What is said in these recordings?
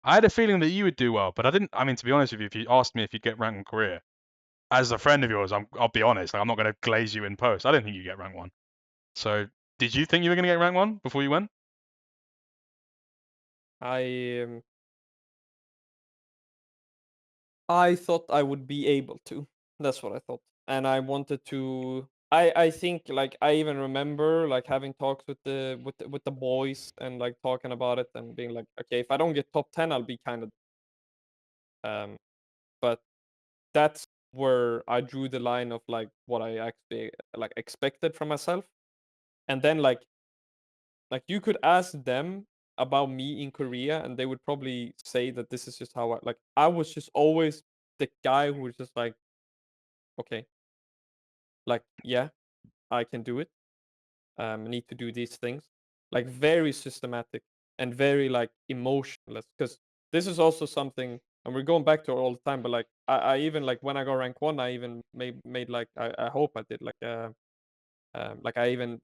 I had a feeling that you would do well, but I didn't. I mean, to be honest with you, if you asked me if you'd get rank 1 Korea, as a friend of yours, I'll be honest. Like, I'm not going to glaze you in post. I didn't think you'd get rank 1. So, did you think you were going to get rank 1 before you went? I thought I would be able to. That's what I thought. And I wanted to I think like I even remember like having talks with the boys and like talking about it and being like, okay, if I don't get top 10, I'll be kind of um but that's where I drew the line of like what I actually like expected from myself. And then like you could ask them about me in Korea and they would probably say that this is just how I was just always the guy who was just like, okay, like, yeah, I can do it. I need to do these things. Like very systematic and very like emotionless. Because this is also something, and we're going back to it all the time. But like, I even like when I got rank 1, I even made like I hope I did like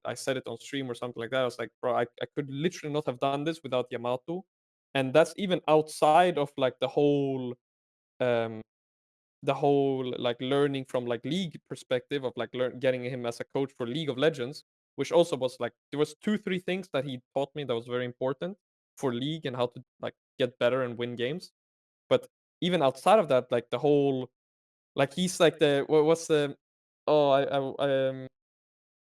I said it on stream or something like that. I was like, bro, I could literally not have done this without Yamato, and that's even outside of like um the whole like learning from like league perspective of like getting him as a coach for League of Legends, which also was like there was 2 3 things that he taught me that was very important for league and how to like get better and win games. But even outside of that, like the whole like he's like the what's the oh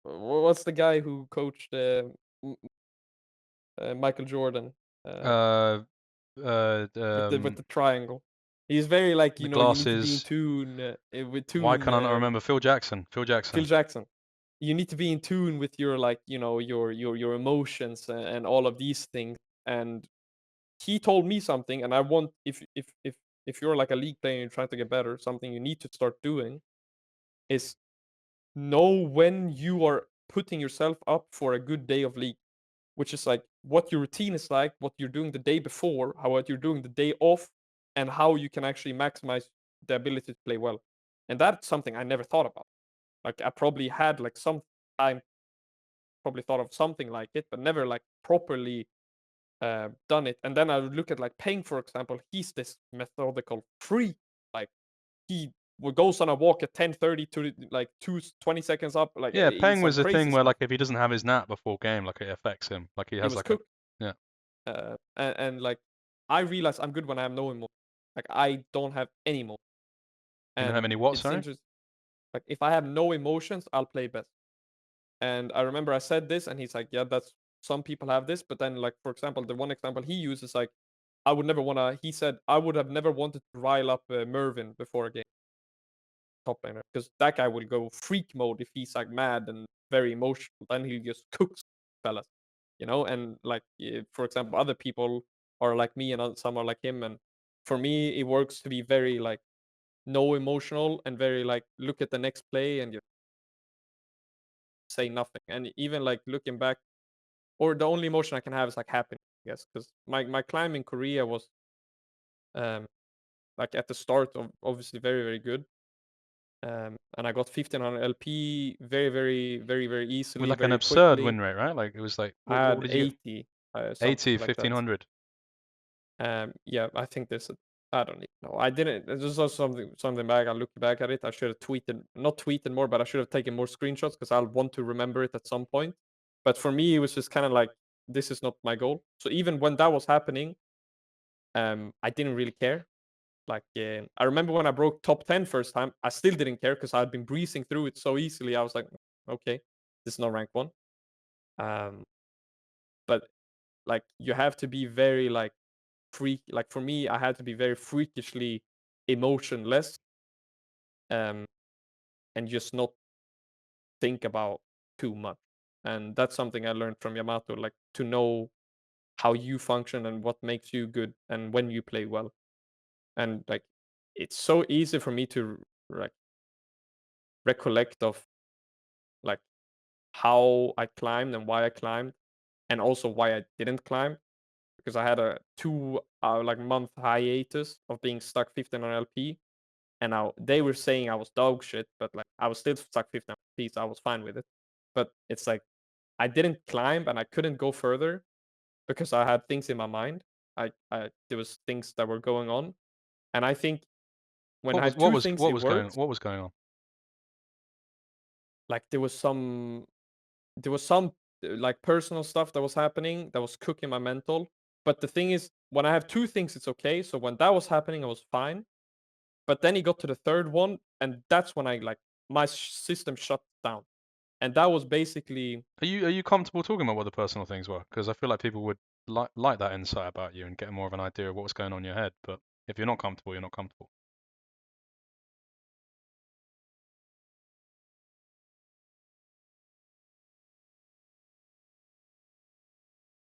what's the guy who coached m- Michael Jordan uh Uh, with the triangle. He's very like, the you need to be in glasses. tune with Why tune can't I not remember Phil Jackson? Phil Phil Jackson. Jackson. You need to be in tune with your like, your emotions and all of these things. And he told me something, and I want if you're like a league player and you're trying to get better, something you need to start doing is know when you are putting yourself up for a good day of league, which is like what your routine is like, what you're doing the day before, how what you're doing the day off, and how you can actually maximize the ability to play well. And that's something I never thought about. Like I probably had like some time probably thought of something like it, but never like properly done it. And then I would look at like Peng, for example. He's this methodical freak. Like he goes on a walk at 10:30 to like 20 seconds up. Like Yeah, he's Peng some was a crazy thing where stuff. like if he doesn't have his nap before game, like it affects him. Like he He has was like a cooked. yeah. And like I realize I'm good when I have no emotion. Like I don't have any emotion. You don't have And any what? it's Sorry. interesting. Like if I have no emotions, I'll play best. And I remember I said this, and he's like, "Yeah, that's some people have this." But then, like for example, the one example he uses, like, I would never wanna. He said, "I would have never wanted to rile up Mervin before a game, top laner, because that guy will go freak mode if he's like mad and very emotional. Then he just cooks fellas, you know." And like, for example, other people are like me, and some are like him. And for me, it works to be very like no emotional and very like look at the next play and just say nothing. And even like looking back, or the only emotion I can have is like happiness, I guess, because my climb in Korea was um like at the start of obviously very very good. And I got 1500 LP very With easily, like an very absurd quickly. win rate, right? Like it was like I what had did you get? 80, 80, something like that. 1500. Yeah, I think this. I don't even know. I didn't. This is also something back. I looked back at it. I should have tweeted, not tweeted more, but I should have taken more screenshots because I'll want to remember it at some point. But for me, it was just kind of like this is not my goal. So even when that was happening, I didn't really care. Like I remember when I broke top 10 first time, I still didn't care because I'd been breezing through it so easily. I was like, okay, this is not rank 1. Um, but like you have to be very like freak. Like for me, I had to be very freakishly emotionless, um, and just not think about too much. And that's something I learned from Yamato, like to know how you function and what makes you good and when you play well. And like it's so easy for me to like recollect of like how I climbed and why I climbed, and also why I didn't climb because I had a 2 month hiatus of being stuck 15 on LP. And now they were saying I was dog shit, but like I was still stuck 15 on LP, so I was fine with it. But it's like I didn't climb and I couldn't go further because I had things in my mind. I there was things that were going on, and I think when What I was have what two was things, what it was going works. what was going on? Like there was some like personal stuff that was happening that was cooking my mental. But the thing is, when I have two things, it's okay. So when that was happening, I was fine. But then he got to the third one, and that's when I like my system shut down. And that was basically Are you comfortable talking about what the personal things were? Because I feel like people would like that insight about you and get more of an idea of what was going on in your head. But if you're not comfortable, you're not comfortable.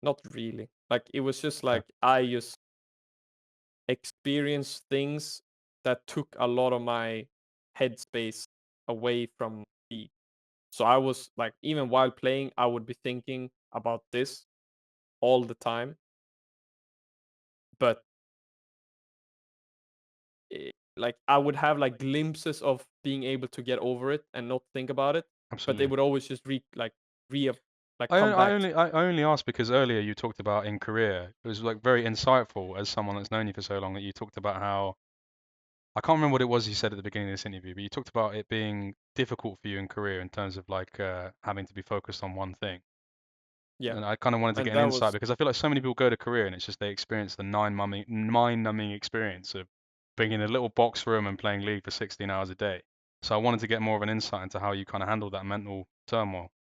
not really. Like it was just Okay. like I just experienced things that took a lot of my headspace away from me. So I was like, even while playing, I would be thinking about this all the time. But like I would have like glimpses of being able to get over it and not think about it, but they Absolutely. would always just re like I, come on- I back. only I only asked because earlier you talked about in Korea. It was like very insightful as someone that's known you for so long that you talked about how I can't remember what it was you said at the beginning of this interview, but you talked about it being difficult for you in Korea in terms of like having to be focused on one thing. Yeah, And I kind of wanted to and get an that insight was. because I feel like so many people go to Korea and it's just they experience the mind-numbing experience of being in a little box room and playing League for 16 hours a day. So I wanted to get more of an insight into how you kind of handle that mental turmoil.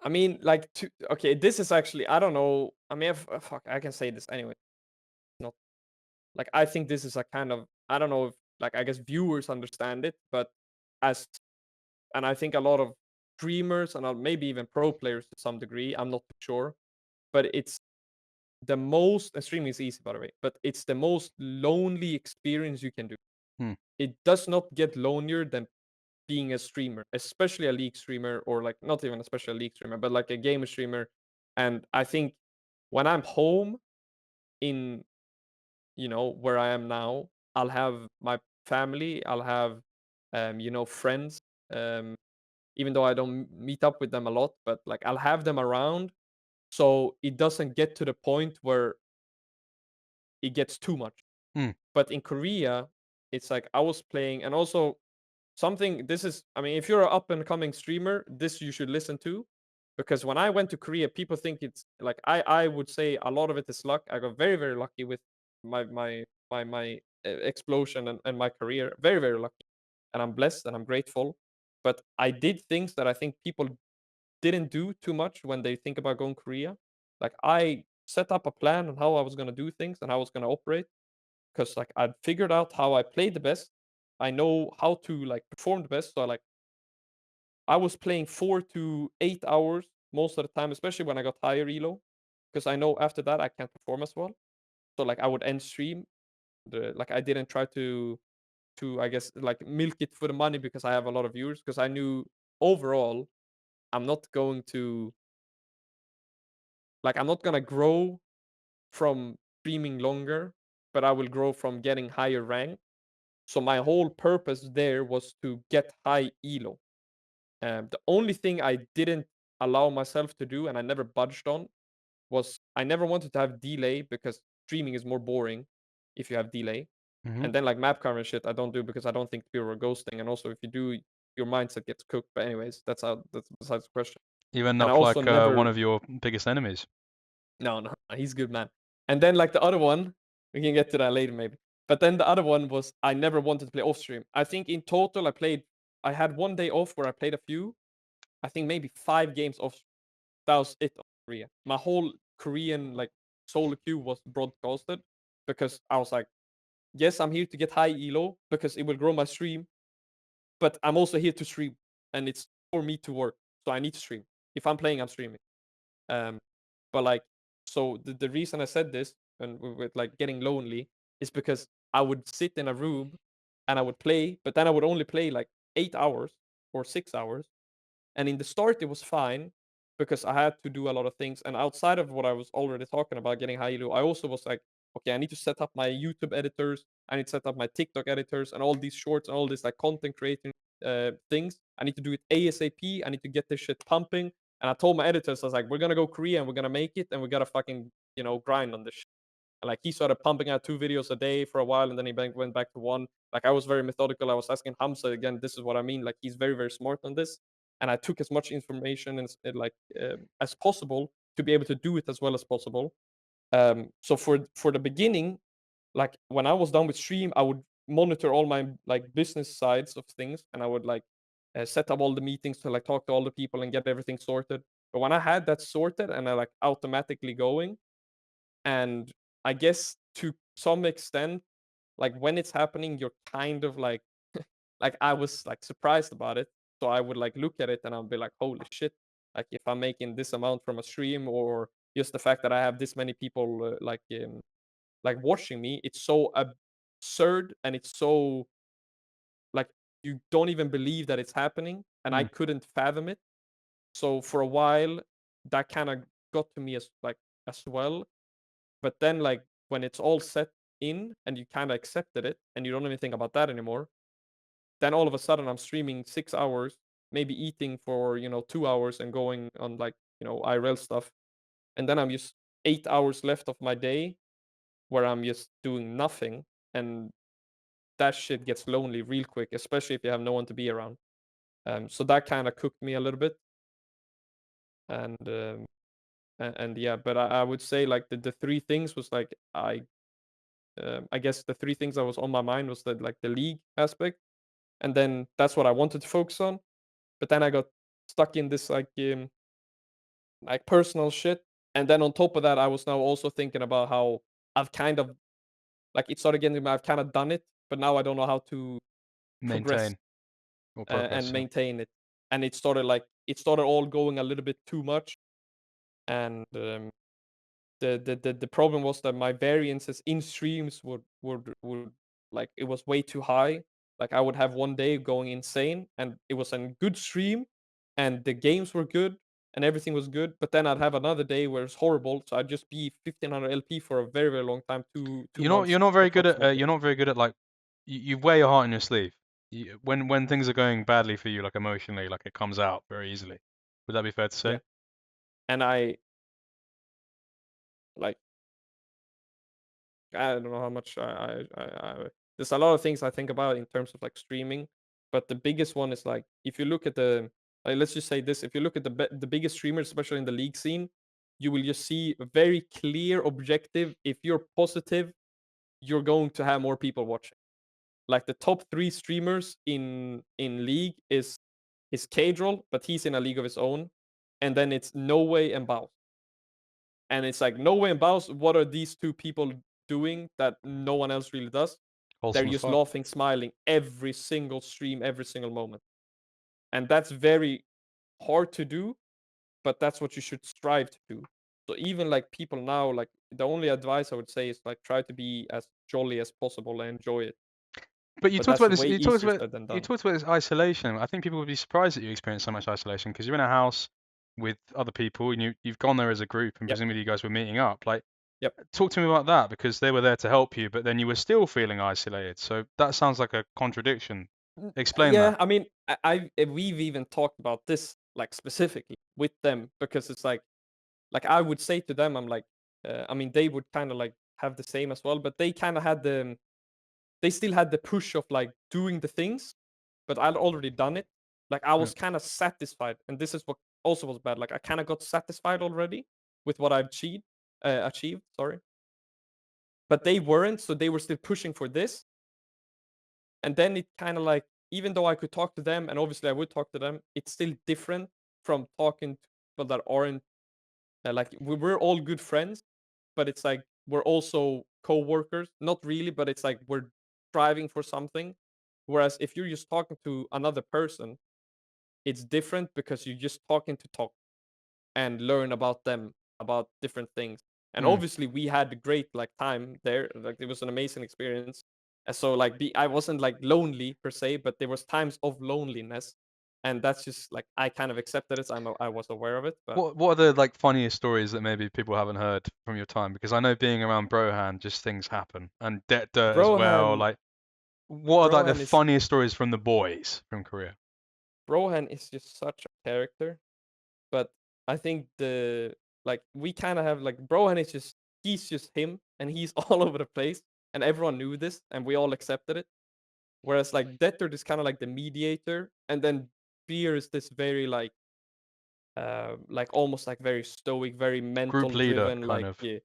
I mean, like, okay, this is actually, I don't know. I mean, fuck, I can say this anyway. Not like I think this is a kind of, I don't know if like I guess viewers understand it, but as and I think a lot of streamers and maybe even pro players to some degree. I'm not sure, but it's the most. And streaming is easy, by the way, but it's the most lonely experience you can do. Hmm. It does not get lonelier than being a streamer, especially a league streamer, or like not even especially a league streamer, but like a gamer streamer. And I think when I'm home in, where I am now, I'll have my family, I'll have friends, um even though I don't meet up with them a lot, but like I'll have them around, so it doesn't get to the point where it gets too much. Hmm. But in Korea, it's like I was playing, and also something. This is, I mean, if you're an up and coming streamer, this you should listen to, because when I went to Korea, people think it's like I would say a lot of it is luck. I got very very lucky with my explosion and my career. Very very lucky, and I'm blessed and I'm grateful. But I did things that I think people didn't do too much when they think about going Korea. Like I set up a plan on how I was gonna do things and how I was gonna operate, because like I'd figured out how I played the best. I know how to like perform the best. So like I was playing 4 to 8 hours most of the time, especially when I got higher elo, because I know after that I can't perform as well. So like I would end stream. Like I didn't try to I guess like milk it for the money because I have a lot of viewers, because I knew overall I'm not going to I'm not gonna grow from streaming longer, but I will grow from getting higher rank. So my whole purpose there was to get high elo. The only thing I didn't allow myself to do, and I never budged on, was I never wanted to have delay, because streaming is more boring if you have delay. Hmm. And then like map cover and shit, I don't do because I don't think people are ghosting. And also, if you do, your mindset gets cooked. But anyways, that's besides the question. You end And I up also like one never. of your biggest enemies. No, no, he's a good man. And then like the other one, we can get to that later maybe. But then the other one was I never wanted to play off stream. I think in total I had one day off where I played a few. I think maybe 5 games off. That was it of Korea. My whole Korean like solo queue was broadcasted, because I was like, yes, I'm here to get high elo because it will grow my stream, but I'm also here to stream, and it's for me to work. So I need to stream. If I'm playing, I'm streaming. Um, but like, so the reason I said this and with like getting lonely is because I would sit in a room and I would play, but then I would only play like 8 hours or 6 hours. And in the start, it was fine because I had to do a lot of things. And outside of what I was already talking about, getting high elo, I also was like, okay, I need to set up my YouTube editors. I need to set up my TikTok editors and all these shorts and all this like content creating things. I need to do it ASAP. I need to get this shit pumping. And I told my editors, I was like, we're gonna go Korea and we're gonna make it, and we gotta fucking grind on this shit. Like he started pumping out 2 videos a day for a while, and then he went back to one. Like I was very methodical. I was asking Hamza again. This is what I mean. Like he's very very smart on this, and I took as much information as possible to be able to do it as well as possible. So for the beginning, like when I was done with stream, I would monitor all my like business sides of things, and I would like set up all the meetings to like talk to all the people and get everything sorted. But when I had that sorted and I like automatically going, and I guess to some extent, like when it's happening, you're kind of like I was like surprised about it. So I would like look at it and I'll be like, holy shit! Like if I'm making this amount from a stream, or just the fact that I have this many people like watching me, it's so absurd and it's so like you don't even believe that it's happening, and I Mm. couldn't fathom it. So for a while, that kind of got to me as well. But then like when it's all set in and you kind of accepted it and you don't even think about that anymore, then all of a sudden I'm streaming 6 hours, maybe eating for 2 hours and going on like IRL stuff, and then I'm just 8 hours left of my day where I'm just doing nothing, and that shit gets lonely real quick, especially if you have no one to be around. So that kind of cooked me a little bit, and and yeah, but I would say like the three things was like I guess the three things that was on my mind was that like the league aspect, and then that's what I wanted to focus on. But then I got stuck in this like personal shit, and then on top of that, I was now also thinking about how I've kind of like it started getting to me. I've kind of done it, but now I don't know how to progress Maintain or progress. and Yeah. maintain it. And it started all going a little bit too much, and the problem was that my variances in streams would like it was way too high. Like I would have one day going insane, and it was a good stream, and the games were good, and everything was good. But then I'd have another day where it's horrible, so I'd just be 1500 LP for a very very long time, two You're months not very good at approximately. you're not very good at like you wear your heart on your sleeve. When things are going badly for you, like emotionally, like it comes out very easily. Would that be fair to Yeah, say? and I like I don't know how much there's a lot of things I think about in terms of like streaming, but the biggest one is like if you look at the like let's just say this, if you look at the biggest streamers, especially in the league scene, you will just see a very clear objective. If you're positive, you're going to have more people watching. Like the top three streamers in league is Cadrol, but he's in a league of his own, and then it's No Way and Bow. And it's like No Way and Bows, what are these two people doing that no one else really does? They're Wholesome as just fuck. laughing, smiling every single stream, every single moment. And that's very hard to do, but that's what you should strive to do. So even like people now, like the only advice I would say is like try to be as jolly as possible and enjoy it. But you But talked that's about this. way easier said than You done. talked about this isolation. I think people would be surprised that you experience so much isolation because you're in a house with other people and you've gone there as a group and Yep. presumably you guys were meeting up. Like, Yep. talk to me about that because they were there to help you, but then you were still feeling isolated. So that sounds like a contradiction. Explain that. Yeah, I mean, we've even talked about this like specifically with them because it's like I would say to them, I'm like, I mean, they would kind of like have the same as well, but they kind of had they still had the push of like doing the things, but I'd already done it. Like I Yeah. was kind of satisfied, and this is what also was bad. Like I kind of got satisfied already with what I've achieved. Sorry, but they weren't, so they were still pushing for this, and then it kind of like even though I could talk to them, and obviously I would talk to them, it's still different from talking to people that aren't like we're all good friends, but it's like we're also co-workers. Not really, but it's like we're striving for something. Whereas if you're just talking to another person, it's different because you're just talking to talk and learn about them, about different things. And Mm. obviously we had a great like time there. Like it was an amazing experience. And so like I wasn't like lonely per se, but there was times of loneliness. And that's just like I kind of accepted it. I was aware of it, but What are the like funniest stories that maybe people haven't heard from your time? Because I know being around Brohan, just things happen, and Dirt as well. Brohan Like, what are like the Brohan is funniest stories from the boys from Korea? Brohan is just such a character, but I think the like we kind of have like Brohan is just he's just him, and he's all over the place, and everyone knew this, and we all accepted it. Whereas like Deathard is kind of like the mediator, and then Fear is this very like almost like very stoic, very Group mental leader, driven, kind like of. yeah,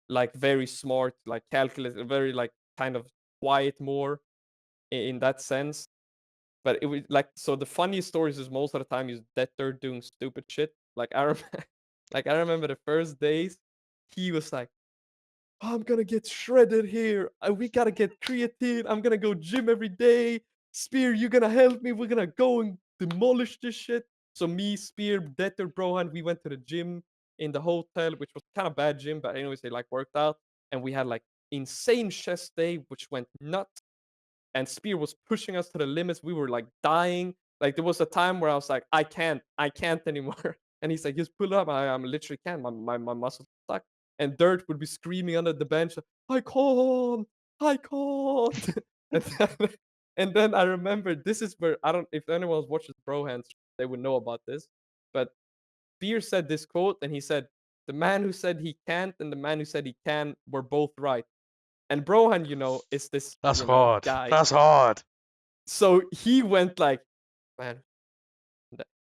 like very smart, like calculated, very like kind of quiet more in that sense. But it was like so the funniest stories is most of the time is Deathard doing stupid shit. Like like I remember the first days, he was like, I'm gonna get shredded here. We gotta get creatine. I'm gonna go gym every day. Spear, you gonna help me? We're gonna go and demolish this shit. So me, Spear, Detter, Brohan, we went to the gym in the hotel, which was kind of bad gym, but anyways, they like worked out, and we had like insane chest day, which went nuts. And Spear was pushing us to the limits. We were like dying. Like there was a time where I was like, I can't anymore. And he's like, just pull up. I'm literally can't. My muscles stuck. And Dirt would be screaming under the bench, I can't, I can't. and, then, and then I remember this is where I don't if anyone watches Brohans, they would know about this. But Spear said this quote, and he said, the man who said he can't and the man who said he can were both right. And Brohan, is this, That's hard. guy. That's hard. So he went like, man,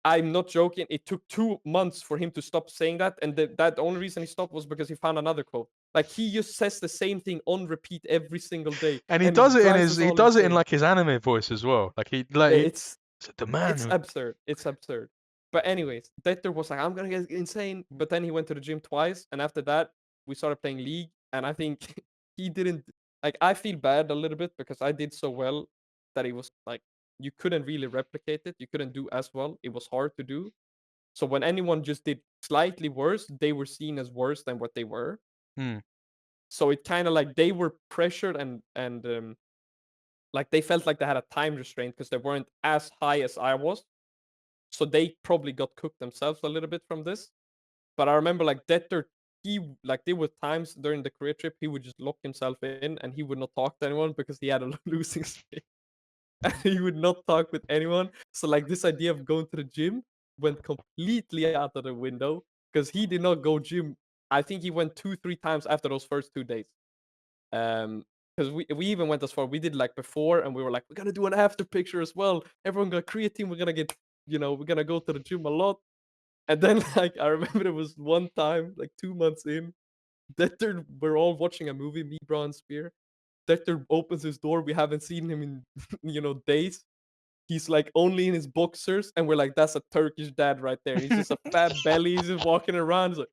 I'm not joking. It took 2 months for him to stop saying that, and that the only reason he stopped was because he found another quote. Like he just says the same thing on repeat every single day, And he and it does it in drives his us he all does it in insane. like his anime voice as well. Like he It's the man it's who absurd. It's absurd. But anyways, Dexter was like, I'm gonna get insane. But then he went to the gym twice, and after that, we started playing League. And I think he didn't like. I feel bad a little bit because I did so well that it was like you couldn't really replicate it. You couldn't do as well. It was hard to do. So when anyone just did slightly worse, they were seen as worse than what they were. hmm. So it kind of like they were pressured and like they felt like they had a time restraint because they weren't as high as I was. So they probably got cooked themselves a little bit from this. But I remember like Detter, he like there were times during the career trip he would just lock himself in and he would not talk to anyone because he had a losing streak. And he would not talk with anyone. So like this idea of going to the gym went completely out of the window because he did not go gym. I think he went 2, 3 times after those first 2 days. Because we even went as far. We did like before, and we were like, we're gonna do an after picture as well. Everyone got creatine. We're gonna get, we're gonna go to the gym a lot. And then like I remember there was one time, like 2 months in, Dexter, we're all watching a movie, me, Bro, and Spear. Dexter opens his door. We haven't seen him in days. He's like only in his boxers, and we're like, that's a Turkish dad right there. And he's just a fat belly. He's just walking around. He's like.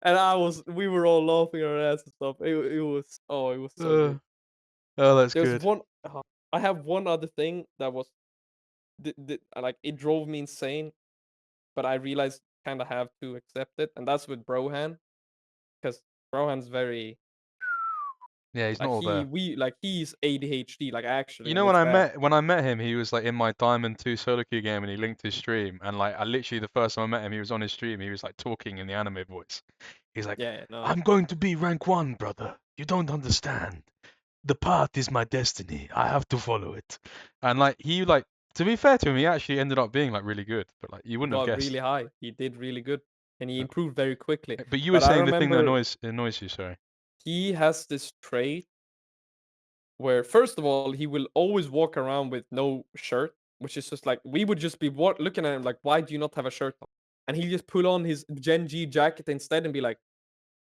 And we were all laughing our ass and stuff. It was so Uh, good. oh, that's There's good. one, I have one other thing that was, like, it drove me insane, but I realized kind of have to accept it, and that's with Brohan, because Brohan's very, Yeah, he's not like, all there. he's ADHD, like, actually, You and know, it's bad. when I met him, he was like in my Diamond 2 solo queue game, and he linked his stream, and like I literally the first time I met him, he was on his stream. He was like talking in the anime voice. He's like, Yeah, no, "I'm going to be rank 1, brother. You don't understand. The path is my destiny. I have to follow it." And like to be fair to him, he actually ended up being like really good, but like you he wouldn't have got guessed. really high. He did really good, and he Uh, improved very quickly. But you were But I saying the thing that remember annoys you. Sorry. he has this trait where first of all he will always walk around with no shirt, which is just like we would just be looking at him like, why do you not have a shirt on? And he just put on his Gen G jacket instead and be like,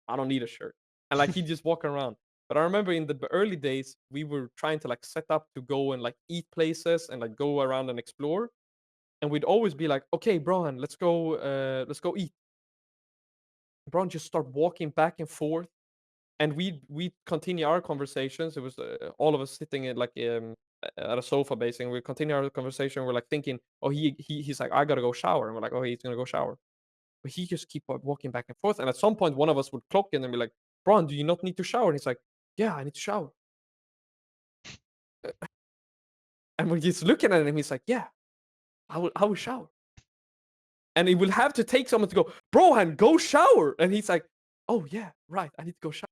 I don't need a shirt, and like he just walk around. But I remember in the early days we were trying to like set up to go and like eat places and like go around and explore, and we'd always be like, okay, Brian, let's go eat. Brian just start walking back and forth, and we continue our conversations. It was all of us sitting in like at a sofa basically. We continue our conversation. We're like thinking, oh, he's like, I gotta go shower, and we're like, oh, he's gonna go shower, but he just keep walking back and forth. And at some point, one of us would clock in and be like, Bron, do you not need to shower? And he's like, yeah, I need to shower. And when he's looking at him, he's like, yeah, I will shower. And he will have to take someone to go, Brohan, go shower. And he's like, oh yeah, right, I need to go shower.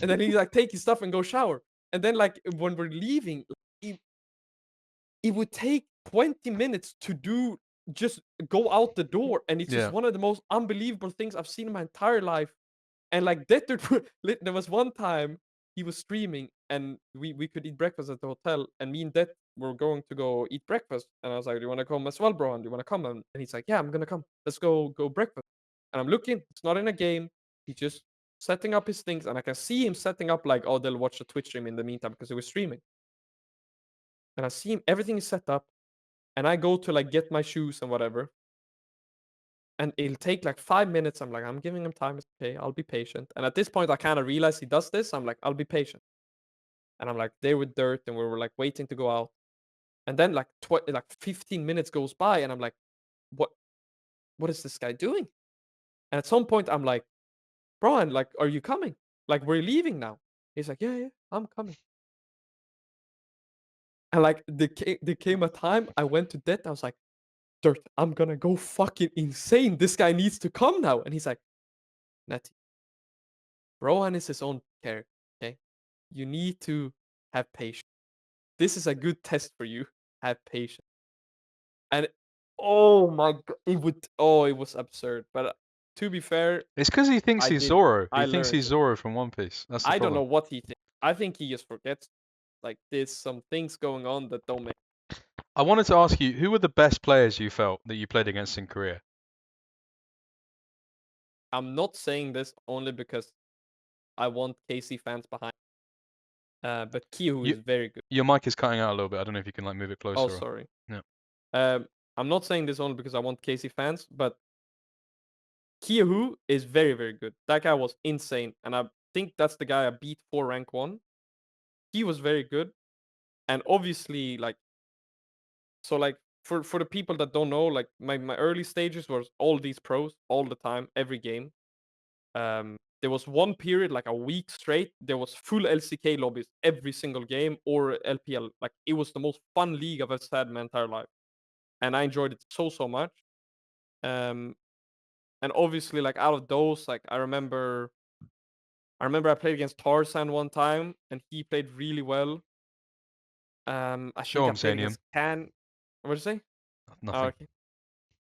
And then he's like, take his stuff and go shower. And then like when we're leaving, it would take 20 minutes to do just go out the door, and it's just Yeah. one of the most unbelievable things I've seen in my entire life. And like that dude, there was one time he was streaming, and we could eat breakfast at the hotel, and me and Det were going to go eat breakfast, and I was like, "Do you want to come as well, bro? And do you want to come?" And he's like, "Yeah, I'm gonna come. Let's go breakfast." And I'm looking. It's not in a game. He's just setting up his things, and I can see him setting up like, oh, they'll watch the Twitch stream in the meantime because he was streaming. And I see him. Everything is set up, and I go to like get my shoes and whatever, and it'll take like 5 minutes. I'm like, I'm giving him time. It's okay. I'll be patient. And at this point, I kind of realize he does this. I'm like, I'll be patient. And I'm like there with dirt, and we were like waiting to go out. And then like 15 minutes goes by, and I'm like, what what is this guy doing? And at some point, I'm like, bro, and like, are you coming? Like, we're leaving now. He's like, yeah, I'm coming. And like, there came a time I went to death. I was like, Dirt, I'm gonna go fucking insane. This guy needs to come now. And he's like, Natty, Rohan is his own character. Okay, you need to have patience. This is a good test for you. Have patience. And oh my god, it was absurd. But to be fair, It's because he thinks I he's did Zoro. He I thinks learned he's it. Zoro from One Piece. That's the I don't know problem. what he thinks. I think he just forgets. Like there's some things going on that don't make. I wanted to ask you, who were the best players you felt that you played against in Korea? I'm not saying this only because I want KC fans behind. But Kihu You, is very good. your mic is cutting out a little bit. I don't know if you can like move it Oh, closer. Or... sorry. Yeah. I'm not saying this only because I want KC fans, but Kihu is very, very good. That guy was insane, and I think that's the guy I beat for rank 1. He was very good, and obviously, like, so, like, for the people that don't know, like, my early stages was all these pros all the time, every game. There was one period, like a week straight, there was full LCK lobbies every single game, or LPL. Like, it was the most fun league I've ever had in my entire life, and I enjoyed it so much. Um, and obviously, like, out of those, like, I remember I played against Tarzan one time, and he played really well. I think Show I him, played Sanium. against What'd you say? Oh, Nothing. okay.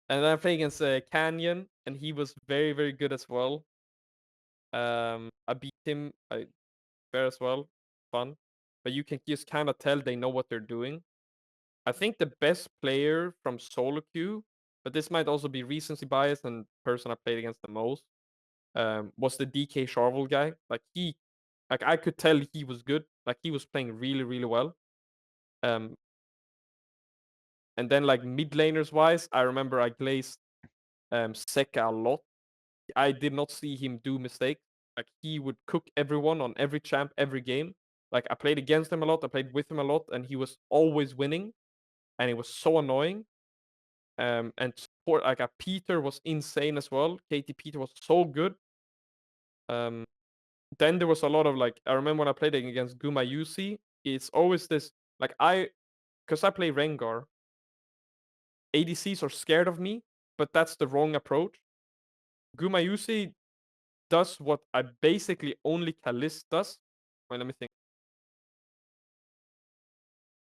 And then I played against Canyon, and he was very, very good as well. I beat him fair as well. Fun. But you can just kind of tell they know what they're doing. I think the best player from solo queue, but this might also be recency bias and person I played against the most, was the DK Charvel guy. Like I could tell he was good. Like he was playing really, really well. Um, and then like mid laners wise, I remember I glazed Seka a lot. I did not see him do mistakes. Like he would cook everyone on every champ, every game. Like I played against him a lot, I played with him a lot, and he was always winning, and it was so annoying. And support like a Peter was insane as well. KT Peter was so good. Um, then there was a lot of like I remember when I played against Gumayusi, it's always this like because I play Rengar, ADCs are scared of me, but that's the wrong approach. Gumayusi does what I basically only Kalist does. Wait, let me think.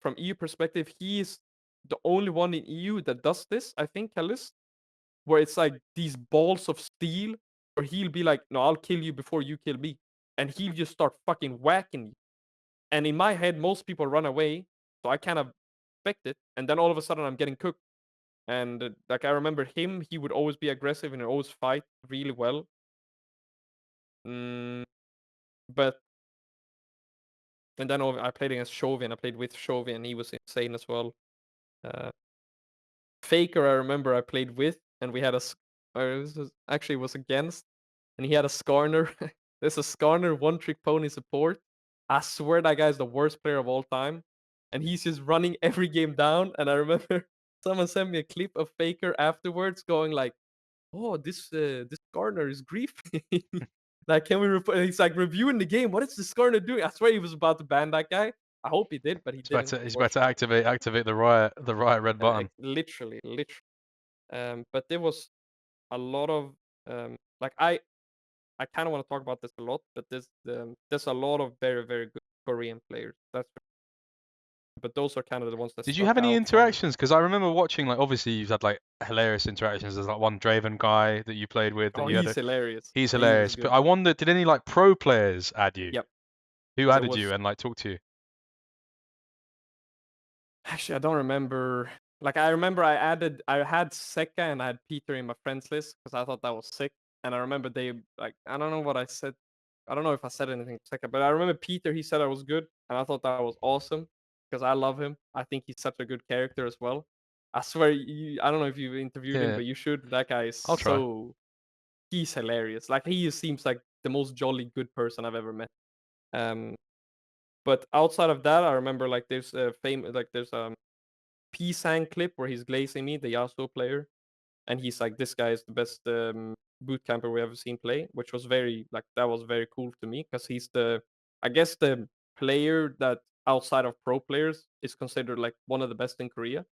From EU perspective, he is the only one in EU that does this, I think, Kalist, where it's like these balls of steel, where he'll be like, no, I'll kill you before you kill me. And he'll just start fucking whacking you. And in my head, most people run away, so I kind of expect it. And then all of a sudden, I'm getting cooked. And like I remember him, he would always be aggressive and always fight really well. Mm, but and then I played against Chovy, and I played with Chovy, and he was insane as well. Uh, Faker, I remember I played with, and we had actually was against, and he had a Skarner. There's a Skarner one trick pony support. I swear that guy's the worst player of all time, and he's just running every game down. And I remember someone sent me a clip of Faker afterwards, going like, "Oh, this Skarner is griefing." Like, can we? He's like reviewing the game. What is this Skarner doing? I swear he was about to ban that guy. I hope he did, but he He's about didn't. to. He's about to Unfortunately, activate the riot red button. literally. But there was a lot of like I kind of want to talk about this a lot, but there's a lot of very very good Korean players. That's but those are kind of the ones that Did you stuck have any out from. interactions? Because I remember watching, like, obviously you've had like hilarious interactions. There's like one Draven guy that you played with that Oh, you had he's a. hilarious. He's He was hilarious. But good. I wondered, did any like pro players add you? Yep. Who There added you was and like talked to you? actually I don't remember. Like I remember I had Seka and I had Peter in my friends list because I thought that was sick. And I remember they like I don't know what I said. I don't know if I said anything to Seka, but I remember Peter. He said I was good, and I thought that was awesome because I love him. I think he's such a good character as well. I swear, I don't know if you've interviewed him, Yeah, but you should. That guy is I'll try. he's hilarious. Like he seems like the most jolly good person I've ever met. Um, but outside of that, I remember like there's a there's P-Sang clip where he's glazing me, the Yasuo player, and he's like, "This guy is the best boot camper we ever seen play," which was very like that was very cool to me because he's I guess the player that outside of pro players is considered like one of the best in Korea.